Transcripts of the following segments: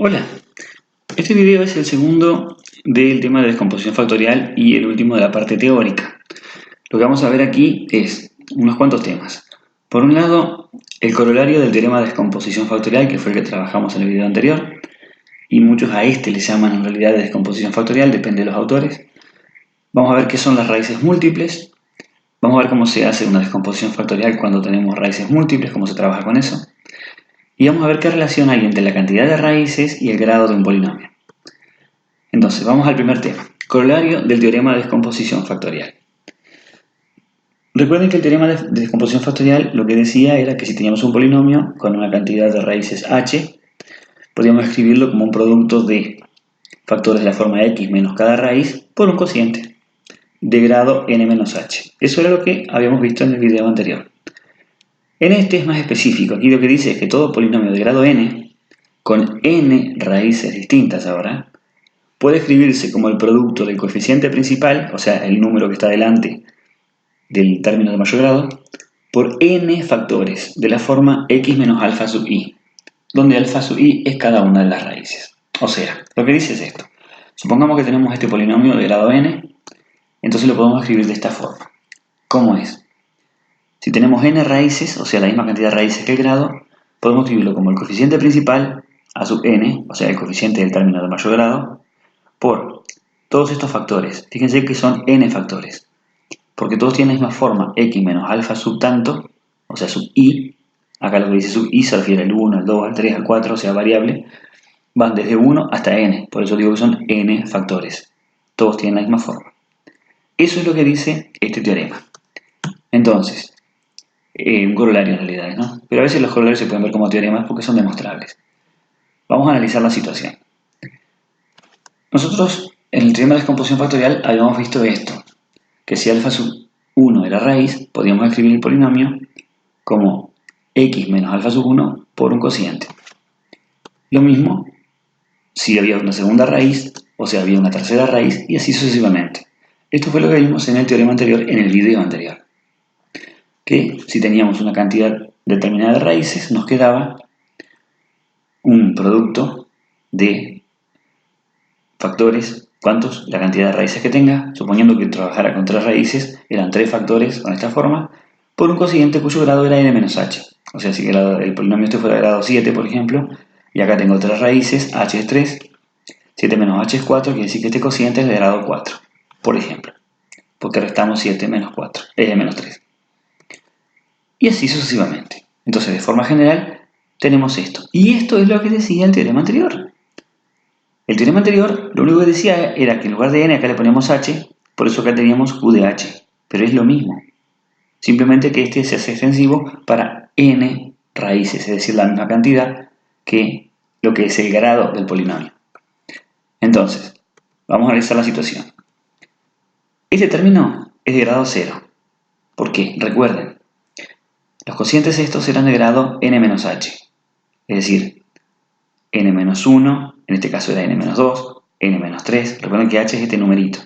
Hola, este video es el segundo del tema de descomposición factorial y el último de la parte teórica. Lo que vamos a ver aquí es unos cuantos temas. Por un lado, el corolario del teorema de descomposición factorial, que fue el que trabajamos en el video anterior, y muchos a este le llaman en realidad de descomposición factorial, depende de los autores. Vamos a ver qué son las raíces múltiples. Vamos a ver cómo se hace una descomposición factorial cuando tenemos raíces múltiples, cómo se trabaja con eso. Y vamos a ver qué relación hay entre la cantidad de raíces y el grado de un polinomio. Entonces, vamos al primer tema, corolario del teorema de descomposición factorial. Recuerden que el teorema de descomposición factorial lo que decía era que si teníamos un polinomio con una cantidad de raíces h, podíamos escribirlo como un producto de factores de la forma x menos cada raíz por un cociente de grado n menos h. Eso era lo que habíamos visto en el video anterior. En este es más específico, aquí lo que dice es que todo polinomio de grado n, con n raíces distintas ahora, puede escribirse como el producto del coeficiente principal, o sea, el número que está delante del término de mayor grado, por n factores de la forma x menos alfa sub i, donde alfa sub i es cada una de las raíces. O sea, lo que dice es esto. Supongamos que tenemos este polinomio de grado n, entonces lo podemos escribir de esta forma. ¿Cómo es? Si tenemos n raíces, o sea, la misma cantidad de raíces que el grado, podemos escribirlo como el coeficiente principal, a sub n, o sea, el coeficiente del término de mayor grado, por todos estos factores. Fíjense que son n factores, porque todos tienen la misma forma, x menos alfa sub tanto, o sea, sub i. Acá lo que dice sub i se refiere al 1, al 2, al 3, al 4, o sea, variable. Van desde 1 hasta n, por eso digo que son n factores. Todos tienen la misma forma. Eso es lo que dice este teorema. Entonces, un corolario en realidad, ¿no? Pero a veces los corolarios se pueden ver como teoremas porque son demostrables. Vamos a analizar la situación. Nosotros, en el teorema de descomposición factorial, habíamos visto esto, que si alfa sub 1 era raíz, podíamos escribir el polinomio como x menos alfa sub 1 por un cociente. Lo mismo si había una segunda raíz, o sea, había una tercera raíz, y así sucesivamente. Esto fue lo que vimos en el teorema anterior, en el video anterior. Que si teníamos una cantidad determinada de raíces, nos quedaba un producto de factores, ¿cuántos? La cantidad de raíces que tenga, suponiendo que trabajara con 3 raíces, eran 3 factores con esta forma, por un cociente cuyo grado era n menos h. O sea, si el polinomio este fuera de grado 7, por ejemplo, y acá tengo 3 raíces, h es 3, 7 menos h es 4, quiere decir que este cociente es de grado 4, por ejemplo, porque restamos 7 menos 4, es menos 3. Y así sucesivamente. Entonces, de forma general, tenemos esto. Y esto es lo que decía el teorema anterior. El teorema anterior lo único que decía era que en lugar de n acá le poníamos h, por eso acá teníamos q de h, pero es lo mismo. Simplemente que este se hace extensivo para n raíces, es decir, la misma cantidad que lo que es el grado del polinomio. Entonces, vamos a analizar la situación. Este término es de grado 0. ¿Por qué? Recuerden, los cocientes estos eran de grado n-h, es decir, n-1, en este caso era n-2, n-3, recuerden que h es este numerito,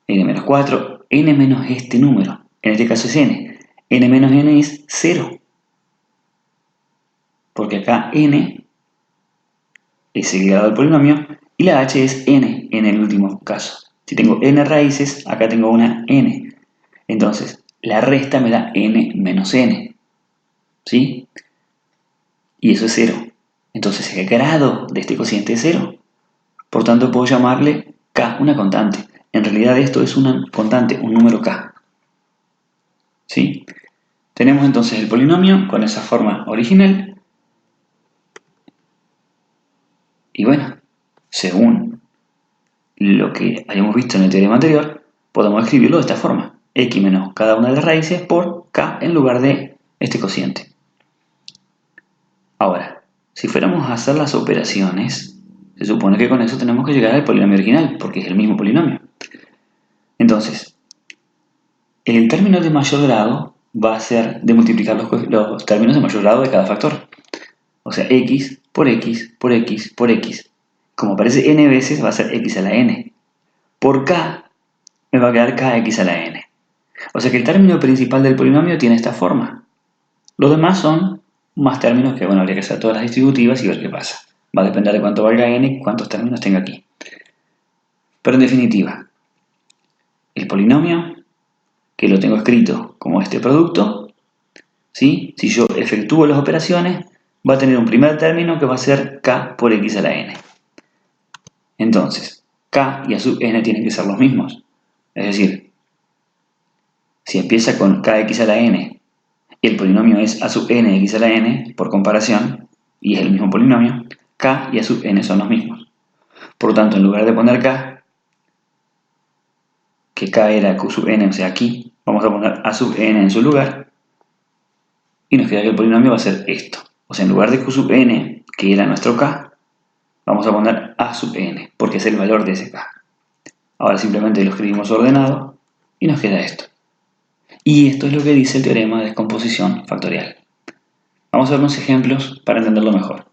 n-4, n menos este número, en este caso es n, n menos n es 0, porque acá n es el grado del polinomio y la h es n en el último caso. Si tengo n raíces, acá tengo una n, entonces la resta me da n menos n, ¿sí? Y eso es 0. Entonces el grado de este cociente es 0. Por tanto, puedo llamarle k, una constante. En realidad esto es una constante, un número k. ¿Sí? Tenemos entonces el polinomio con esa forma original. Y bueno, según lo que habíamos visto en el teorema anterior, podemos escribirlo de esta forma. X menos cada una de las raíces por k en lugar de este cociente. Ahora, si fuéramos a hacer las operaciones, se supone que con eso tenemos que llegar al polinomio original, porque es el mismo polinomio. Entonces, el término de mayor grado va a ser de multiplicar los términos de mayor grado de cada factor. O sea, x por x por x por x. Como aparece n veces, va a ser x a la n. Por k, me va a quedar kx a la n. O sea que el término principal del polinomio tiene esta forma. Los demás son más términos que, bueno, habría que hacer todas las distributivas y ver qué pasa. Va a depender de cuánto valga n y cuántos términos tenga aquí. Pero en definitiva, el polinomio, que lo tengo escrito como este producto, ¿sí? Si yo efectúo las operaciones, va a tener un primer término que va a ser k por x a la n. Entonces, k y a sub n tienen que ser los mismos. Es decir, si empieza con kx a la n y el polinomio es a sub n x a la n, por comparación, y es el mismo polinomio, k y a sub n son los mismos. Por lo tanto, en lugar de poner k, que k era q sub n, o sea aquí, vamos a poner a sub n en su lugar, y nos queda que el polinomio va a ser esto. O sea, en lugar de q sub n, que era nuestro k, vamos a poner a sub n, porque es el valor de ese k. Ahora simplemente lo escribimos ordenado, y nos queda esto. Y esto es lo que dice el teorema de descomposición factorial. Vamos a ver unos ejemplos para entenderlo mejor.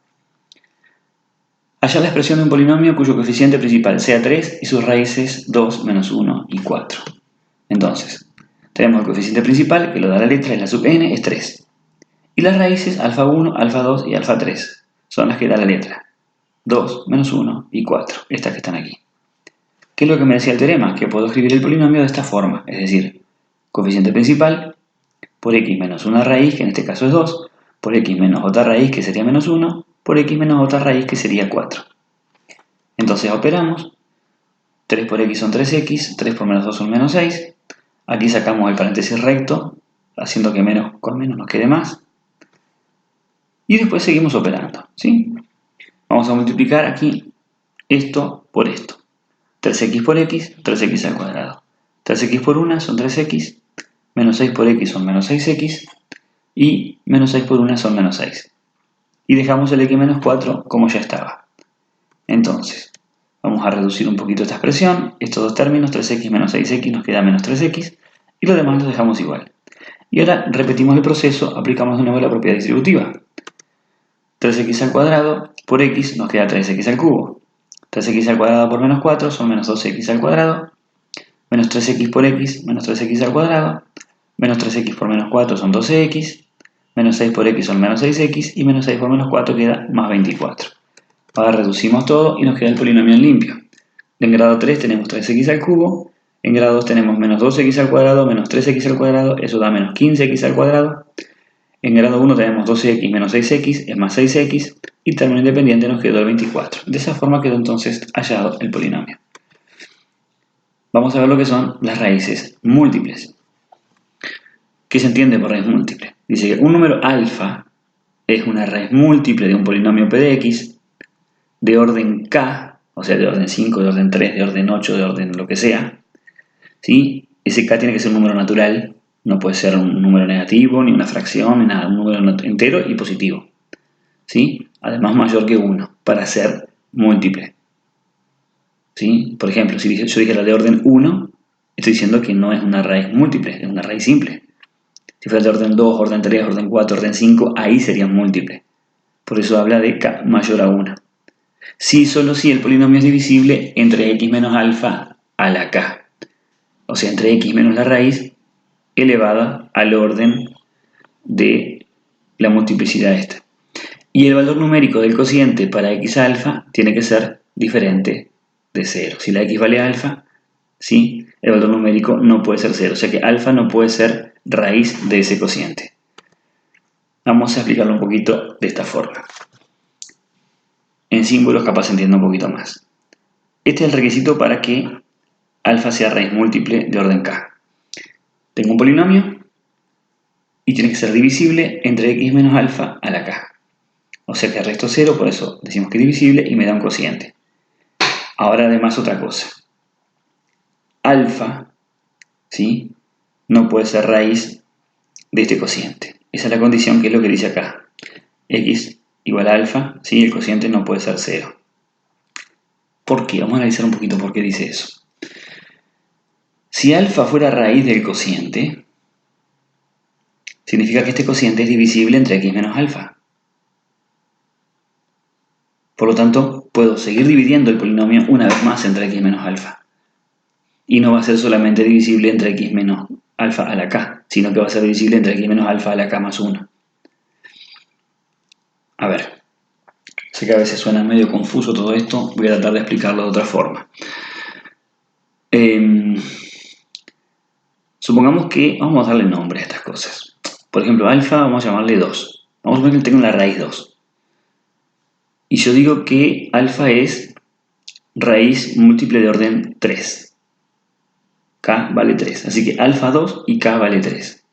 Hallar la expresión de un polinomio cuyo coeficiente principal sea 3 y sus raíces 2, menos 1 y 4. Entonces, tenemos el coeficiente principal, que lo da la letra, es la sub n, es 3. Y las raíces alfa 1, alfa 2 y alfa 3 son las que da la letra 2, menos 1 y 4, estas que están aquí. ¿Qué es lo que me decía el teorema? Que puedo escribir el polinomio de esta forma, es decir, coeficiente principal por x menos una raíz, que en este caso es 2, por x menos otra raíz, que sería menos 1, por x menos otra raíz, que sería 4. Entonces operamos, 3 por x son 3x, 3 por menos 2 son menos 6, aquí sacamos el paréntesis recto, haciendo que menos con menos nos quede más, y después seguimos operando, ¿sí? Vamos a multiplicar aquí esto por esto. 3x por x, 3x al cuadrado. 3x por 1 son 3x, menos 6 por x son menos 6x, y menos 6 por 1 son menos 6. Y dejamos el x menos 4 como ya estaba. Entonces, vamos a reducir un poquito esta expresión. Estos dos términos, 3x menos 6x, nos queda menos 3x, y lo demás lo dejamos igual. Y ahora repetimos el proceso, aplicamos de nuevo la propiedad distributiva. 3x al cuadrado por x nos queda 3x al cubo. 3x al cuadrado por menos 4 son menos 2x al cuadrado. Menos 3x por x, menos 3x al cuadrado. Menos 3x por menos 4 son 12x. Menos 6 por x son menos 6x. Y menos 6 por menos 4 queda más 24. Ahora reducimos todo y nos queda el polinomio en limpio. En grado 3 tenemos 3x al cubo. En grado 2 tenemos menos 2x al cuadrado, menos 3x al cuadrado. Eso da menos 15x al cuadrado. En grado 1 tenemos 12x menos 6x, es más 6x, y término independiente nos quedó el 24. De esa forma quedó entonces hallado el polinomio. Vamos a ver lo que son las raíces múltiples. ¿Qué se entiende por raíz múltiple? Dice que un número alfa es una raíz múltiple de un polinomio p de x de orden k, o sea, de orden 5, de orden 3, de orden 8, de orden lo que sea. ¿Sí? Ese k tiene que ser un número natural. No puede ser un número negativo, ni una fracción, ni nada. Un número entero y positivo. ¿Sí? Además mayor que 1, para ser múltiple. ¿Sí? Por ejemplo, si yo dijera de orden 1, estoy diciendo que no es una raíz múltiple, es una raíz simple. Si fuera de orden 2, orden 3, orden 4, orden 5, ahí sería múltiple. Por eso habla de k mayor a 1. Sí, solo si el polinomio es divisible entre x menos alfa a la k. O sea, entre x menos la raíz elevada al orden de la multiplicidad esta. Y el valor numérico del cociente para x alfa tiene que ser diferente de 0. Si la x vale alfa, ¿sí? El valor numérico no puede ser 0. O sea que alfa no puede ser raíz de ese cociente. Vamos a explicarlo un poquito de esta forma. En símbolos capaz se entiende un poquito más. Este es el requisito para que alfa sea raíz múltiple de orden k. Tengo un polinomio y tiene que ser divisible entre x menos alfa a la k. O sea que resto 0, por eso decimos que es divisible y me da un cociente. Ahora además otra cosa. Alfa, ¿sí? No puede ser raíz de este cociente. Esa es la condición, que es lo que dice acá. X igual a alfa, ¿sí? El cociente no puede ser 0. ¿Por qué? Vamos a analizar un poquito por qué dice eso. Si alfa fuera raíz del cociente, significa que este cociente es divisible entre x menos alfa. Por lo tanto, puedo seguir dividiendo el polinomio una vez más entre x menos alfa. Y no va a ser solamente divisible entre x menos alfa a la k, sino que va a ser divisible entre x menos alfa a la k más 1. A ver, Sé que a veces suena medio confuso todo esto, voy a tratar de explicarlo de otra forma. Supongamos que vamos a darle nombre a estas cosas. Por ejemplo, alfa vamos a llamarle 2. Vamos a suponer que tengo la raíz 2. Y yo digo que alfa es raíz múltiple de orden 3. K vale 3. Así que alfa 2 y K vale 3.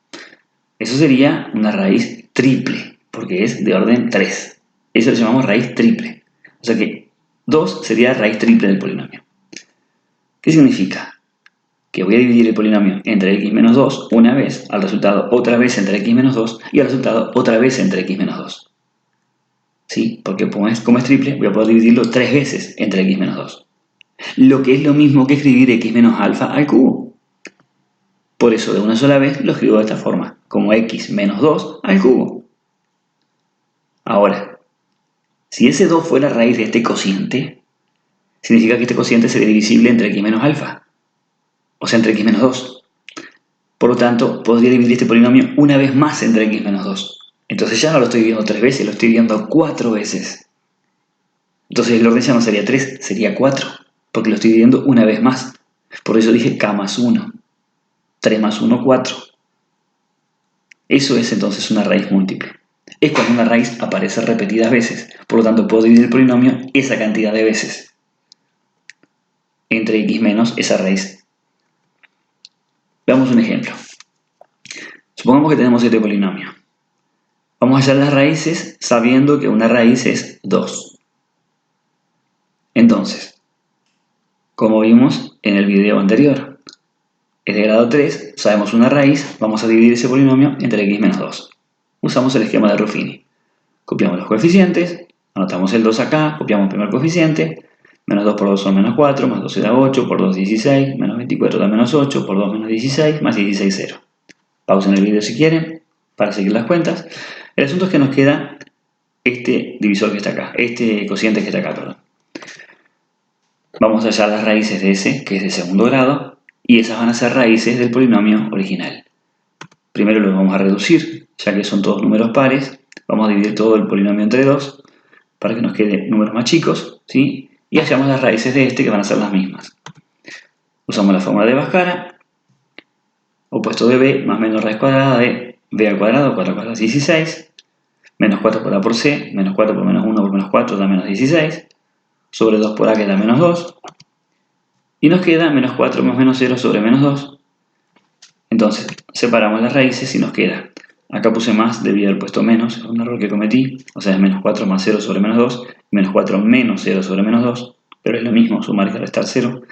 Eso sería una raíz triple, porque es de orden 3. Eso lo llamamos raíz triple. O sea que 2 sería raíz triple del polinomio. ¿Qué significa? Que voy a dividir el polinomio entre x menos 2 una vez, al resultado otra vez entre x menos 2 y al resultado otra vez entre x menos 2. ¿Sí? Porque como es triple, voy a poder dividirlo 3 veces entre x menos 2. Lo que es lo mismo que escribir x menos alfa al cubo. Por eso de una sola vez lo escribo de esta forma, como x menos 2 al cubo. Ahora, si ese 2 fuera raíz de este cociente, significa que este cociente sería divisible entre x menos alfa. O sea, entre x menos 2. Por lo tanto, podría dividir este polinomio una vez más entre x menos 2. Entonces ya no lo estoy dividiendo 3 veces, lo estoy dividiendo 4 veces. Entonces el orden ya no sería 3, sería 4, porque lo estoy dividiendo una vez más. Por eso dije k más 1. 3 más 1, 4. Eso es entonces una raíz múltiple. Es cuando una raíz aparece repetidas veces. Por lo tanto, puedo dividir el polinomio esa cantidad de veces entre x menos esa raíz. Veamos un ejemplo. Supongamos que tenemos este polinomio. Vamos a hallar las raíces sabiendo que una raíz es 2. Entonces, como vimos en el video anterior, es de grado 3, sabemos una raíz, vamos a dividir ese polinomio entre x menos 2. Usamos el esquema de Ruffini. Copiamos los coeficientes, anotamos el 2 acá, copiamos el primer coeficiente, menos 2 por 2 son menos 4, más 12 da 8, por 2 16, menos 24 da menos 8, por 2 menos 16, más 16 0. Pausen el video si quieren, para seguir las cuentas. El asunto es que nos queda este divisor que está acá, este cociente que está acá, perdón. Vamos a hallar las raíces de ese, que es de segundo grado, y esas van a ser raíces del polinomio original. Primero lo vamos a reducir, ya que son todos números pares. Vamos a dividir todo el polinomio entre 2 para que nos queden números más chicos, ¿sí? Y hallamos las raíces de este que van a ser las mismas. Usamos la fórmula de Bhaskara, opuesto de b más menos raíz cuadrada de b al cuadrado, 4 al cuadrado es 16, menos 4 por a por c, menos 4 por menos 1 por menos 4 da menos 16, sobre 2 por a que da menos 2, y nos queda menos 4 más menos 0 sobre menos 2. Entonces, separamos las raíces y nos queda, acá puse más, debía haber puesto menos, es un error que cometí, o sea, es menos 4 más 0 sobre menos 2, menos 4 menos 0 sobre menos 2, pero es lo mismo, sumar y restar 0.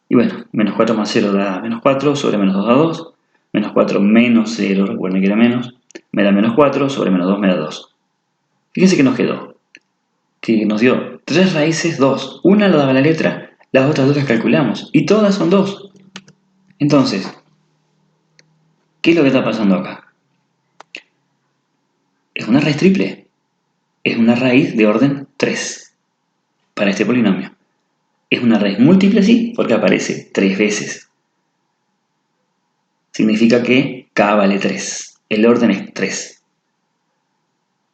Y bueno, menos 4 más 0 da menos 4, sobre menos 2 da 2, menos 4 menos 0, recuerden que era menos, me da menos 4, sobre menos 2 me da 2. Fíjense que nos quedó, que nos dio 3 raíces 2, una lo daba la letra, las otras 2 las calculamos, y todas son 2. Entonces, ¿qué es lo que está pasando acá? Es una raíz triple, es una raíz de orden 3 para este polinomio. Es una raíz múltiple, sí, porque aparece 3 veces. Significa que k vale 3. El orden es 3.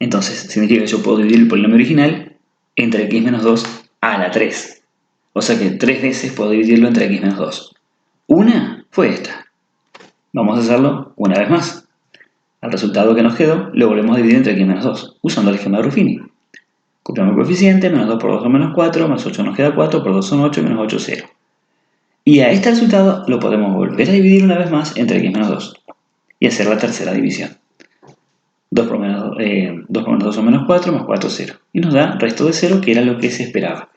Entonces, significa que yo puedo dividir el polinomio original entre x menos 2 a la 3. O sea que 3 veces puedo dividirlo entre x menos 2. Una fue esta. Vamos a hacerlo una vez más. Al resultado que nos quedó, lo volvemos a dividir entre x menos 2, usando el esquema de Ruffini. Copiamos el coeficiente, menos 2 por 2 son menos 4, más 8 nos queda 4, por 2 son 8, menos 8, 0. Y a este resultado lo podemos volver a dividir una vez más entre x menos 2 y hacer la tercera división. 2 por menos 2 son menos 4, más 4, 0. Y nos da resto de 0, que era lo que se esperaba.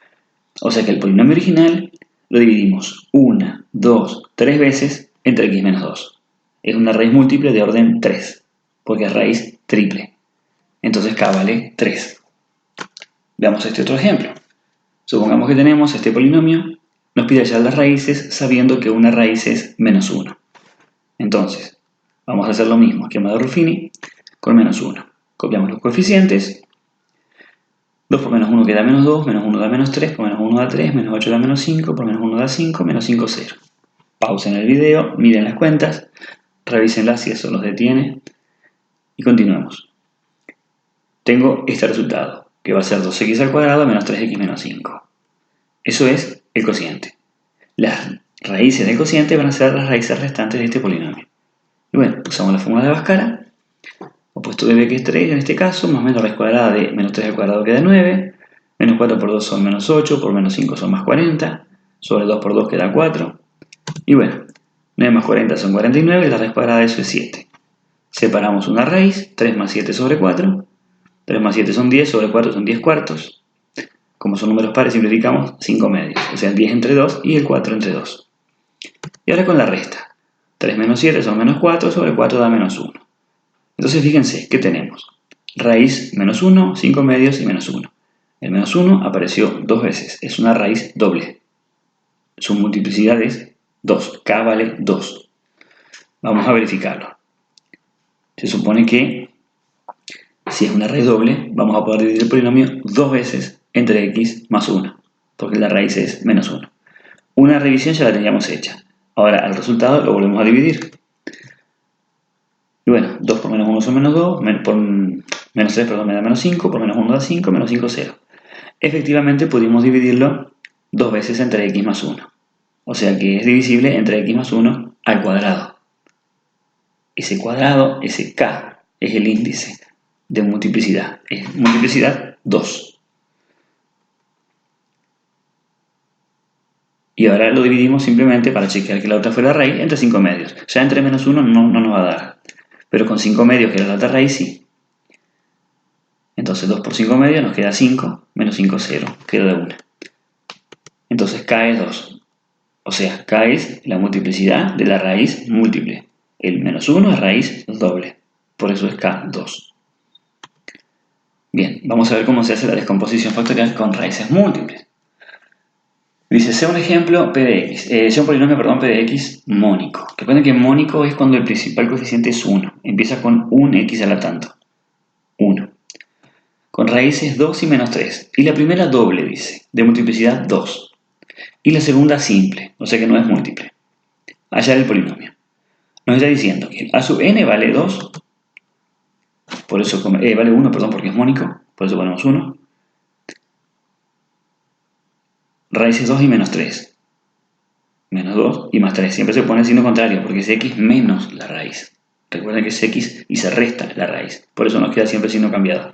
O sea que el polinomio original lo dividimos 1, 2, 3 veces entre x menos 2. Es una raíz múltiple de orden 3, porque es raíz triple. Entonces k vale 3. Veamos este otro ejemplo. Supongamos que tenemos este polinomio, nos pide hallar las raíces sabiendo que una raíz es menos 1. Entonces, vamos a hacer lo mismo, esquema de Ruffini, con menos 1. Copiamos los coeficientes, 2 por menos 1 queda menos 2, menos 1 da menos 3, por menos 1 da 3, menos 8 da menos 5, por menos 1 da 5, menos 5, 0. Pausen el video, miren las cuentas, revísenlas si eso los detiene y continuemos. Tengo este resultado, que va a ser 2x al cuadrado menos 3x menos 5. Eso es el cociente. Las raíces del cociente van a ser las raíces restantes de este polinomio. Y bueno, usamos la fórmula de Bhaskara. Opuesto de b que es 3 en este caso, más menos raíz cuadrada de menos 3 al cuadrado queda 9, menos 4 por 2 son menos 8, por menos 5 son más 40, sobre 2 por 2 queda 4, y bueno, 9 más 40 son 49, y la raíz cuadrada de eso es 7. Separamos una raíz, 3 más 7 sobre 4, 3 más 7 son 10, sobre 4 son 10 cuartos, como son números pares simplificamos 5 medios, o sea el 10 entre 2 y el 4 entre 2. Y ahora con la resta, 3 menos 7 son menos 4, sobre 4 da menos 1. Entonces fíjense, ¿qué tenemos? Raíz menos 1, 5 medios y menos 1. El menos 1 apareció dos veces, es una raíz doble. Su multiplicidad es 2, k vale 2. Vamos a verificarlo. Se supone que si es una raíz doble, vamos a poder dividir el polinomio dos veces entre x más 1, porque la raíz es menos 1. Una revisión ya la teníamos hecha. Ahora al resultado lo volvemos a dividir. Y bueno, 2 por menos 1 son menos 2, por menos 3 me da menos 5, por menos 1 da 5, menos 5, 0. Efectivamente pudimos dividirlo dos veces entre x más 1. O sea que es divisible entre x más 1 al cuadrado. Ese cuadrado, ese k, es el índice de multiplicidad. Es multiplicidad 2. Y ahora lo dividimos simplemente para chequear que la otra fuera raíz entre 5 medios. Ya entre menos 1 no nos va a dar. Pero con 5 medios, que era la otra raíz, sí. Entonces 2 por 5 medios nos queda 5, menos 5, 0, queda de 1. Entonces k es 2. O sea, k es la multiplicidad de la raíz múltiple. El menos 1 es raíz doble. Por eso es k, 2. Bien, vamos a ver cómo se hace la descomposición factorial con raíces múltiples. Dice, sea un ejemplo p de x, sea un polinomio, p de x mónico. Recuerden que mónico es cuando el principal coeficiente es 1. Empieza con un x a la tanto. 1. Con raíces 2 y menos 3. Y la primera doble, dice, de multiplicidad 2. Y la segunda simple, o sea que no es múltiple. Hallar el polinomio. Nos está diciendo que a sub n vale 2, por eso vale 1, porque es mónico, por eso ponemos 1. Raíces 2 y menos 3. Menos 2 y más 3. Siempre se pone el signo contrario, porque es x menos la raíz. Recuerden que es x y se resta la raíz. Por eso nos queda siempre el signo cambiado.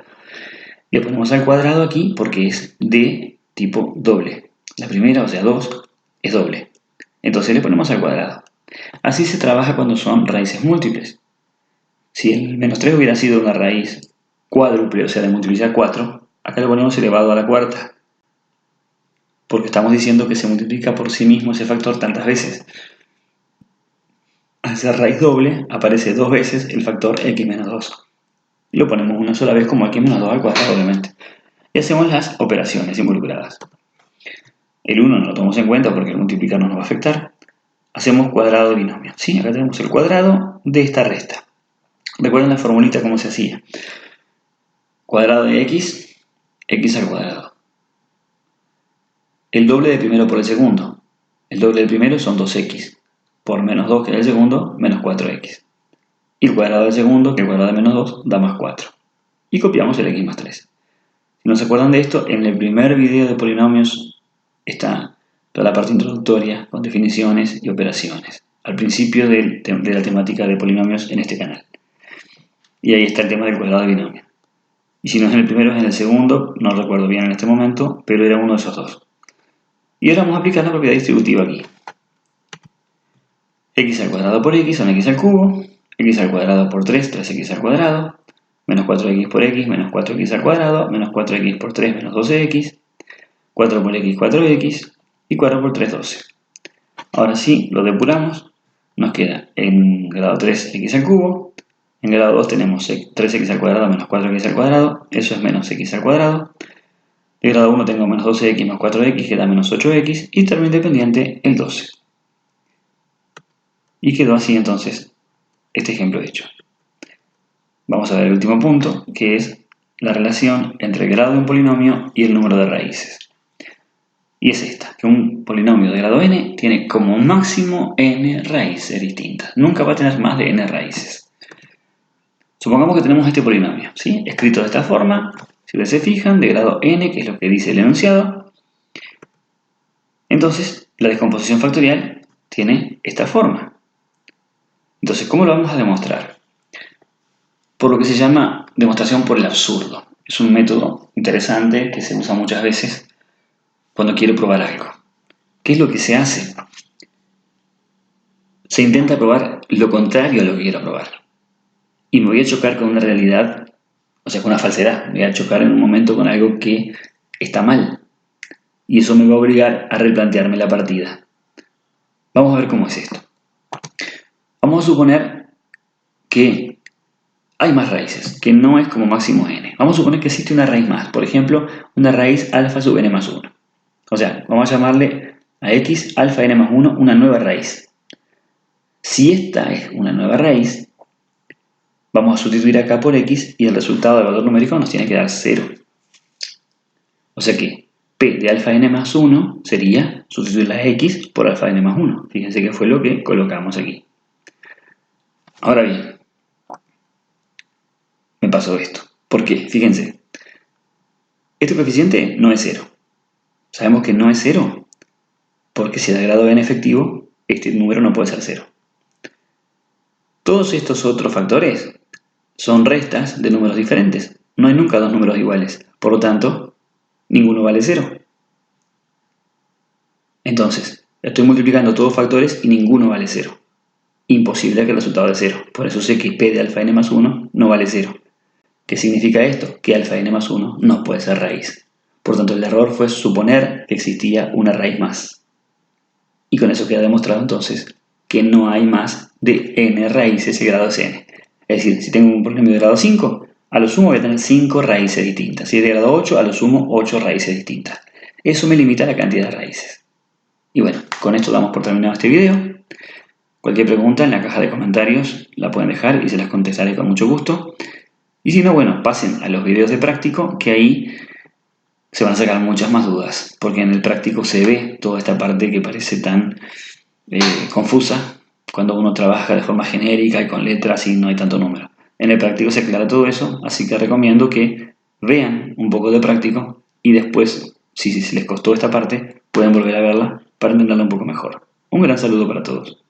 Le ponemos al cuadrado aquí porque es de tipo doble. La primera, o sea 2, es doble. Entonces le ponemos al cuadrado. Así se trabaja cuando son raíces múltiples. Si el menos 3 hubiera sido una raíz cuádruple, o sea de multiplicidad 4, acá le ponemos elevado a la cuarta. Porque estamos diciendo que se multiplica por sí mismo ese factor tantas veces. Al ser raíz doble, aparece dos veces el factor x menos 2. Y lo ponemos una sola vez como x menos 2 al cuadrado, obviamente. Y hacemos las operaciones involucradas. El 1 no lo tomamos en cuenta porque el multiplicar no nos va a afectar. Hacemos cuadrado de binomio. ¿Sí? Acá tenemos el cuadrado de esta resta. Recuerden la formulita cómo se hacía. Cuadrado de x, x al cuadrado. El doble del primero por el segundo. El doble del primero son 2x. Por menos 2 que es el segundo, menos 4x. Y el cuadrado del segundo, que el cuadrado de menos 2, da más 4. Y copiamos el x más 3. Si no se acuerdan de esto, en el primer video de polinomios está toda la parte introductoria con definiciones y operaciones. Al principio de la temática de polinomios en este canal. Y ahí está el tema del cuadrado de binomio. Y si no es en el primero, es en el segundo, no recuerdo bien en este momento, pero era uno de esos dos. Y ahora vamos a aplicar la propiedad distributiva aquí. X al cuadrado por x son x al cubo, x al cuadrado por 3, 3x al cuadrado, menos 4x por x, menos 4x al cuadrado, menos 4x por 3, menos 12x, 4 por x, 4x, y 4 por 3, 12. Ahora sí, lo depuramos, nos queda en grado 3 x al cubo, en grado 2 tenemos 3x al cuadrado menos 4x al cuadrado, eso es menos x al cuadrado. De grado 1 tengo menos 12x más 4x, que da menos 8x, y término independiente el 12. Y quedó así entonces este ejemplo hecho. Vamos a ver el último punto, que es la relación entre el grado de un polinomio y el número de raíces. Y es esta, que un polinomio de grado n tiene como máximo n raíces distintas. Nunca va a tener más de n raíces. Supongamos que tenemos este polinomio, ¿sí? Escrito de esta forma, Si ustedes se fijan, de grado n, que es lo que dice el enunciado, entonces la descomposición factorial tiene esta forma. Entonces, ¿cómo lo vamos a demostrar? Por lo que se llama demostración por el absurdo. Es un método interesante que se usa muchas veces cuando quiero probar algo. ¿Qué es lo que se hace? Se intenta probar lo contrario a lo que quiero probar. Y me voy a chocar con una realidad, o sea, con una falsedad. Me voy a chocar en un momento con algo que está mal. Y eso me va a obligar a replantearme la partida. Vamos a ver cómo es esto. Vamos a suponer que hay más raíces, que no es como máximo n. Vamos a suponer que existe una raíz más. Por ejemplo, una raíz alfa sub n más 1. O sea, vamos a llamarle a x alfa n más 1 una nueva raíz. Si esta es una nueva raíz, vamos a sustituir acá por x y el resultado del valor numérico nos tiene que dar 0. O sea que p de alfa n más 1 sería sustituir la x por alfa n más 1. Fíjense que fue lo que colocamos aquí. Ahora bien, me pasó esto. ¿Por qué? Fíjense, este coeficiente no es 0. Sabemos que no es 0 porque si da grado n efectivo, este número no puede ser 0. Todos estos otros factores son restas de números diferentes. No hay nunca dos números iguales. Por lo tanto, ninguno vale 0. Entonces, estoy multiplicando todos factores y ninguno vale 0. Imposible que el resultado de 0. Por eso sé que p de alfa n más 1 no vale 0. ¿Qué significa esto? Que alfa n más 1 no puede ser raíz. Por tanto, el error fue suponer que existía una raíz más. Y con eso queda demostrado entonces que no hay más de n raíces de grado n. Es decir, si tengo un polinomio de grado 5, a lo sumo voy a tener 5 raíces distintas. Si es de grado 8, a lo sumo 8 raíces distintas. Eso me limita la cantidad de raíces. Y bueno, con esto damos por terminado este video. Cualquier pregunta en la caja de comentarios la pueden dejar y se las contestaré con mucho gusto. Y si no, bueno, pasen a los videos de práctico, que ahí se van a sacar muchas más dudas, porque en el práctico se ve toda esta parte que parece tan confusa cuando uno trabaja de forma genérica y con letras y no hay tanto número. En el práctico se aclara todo eso, así que recomiendo que vean un poco de práctico y después, si les costó esta parte, pueden volver a verla para entenderla un poco mejor. Un gran saludo para todos.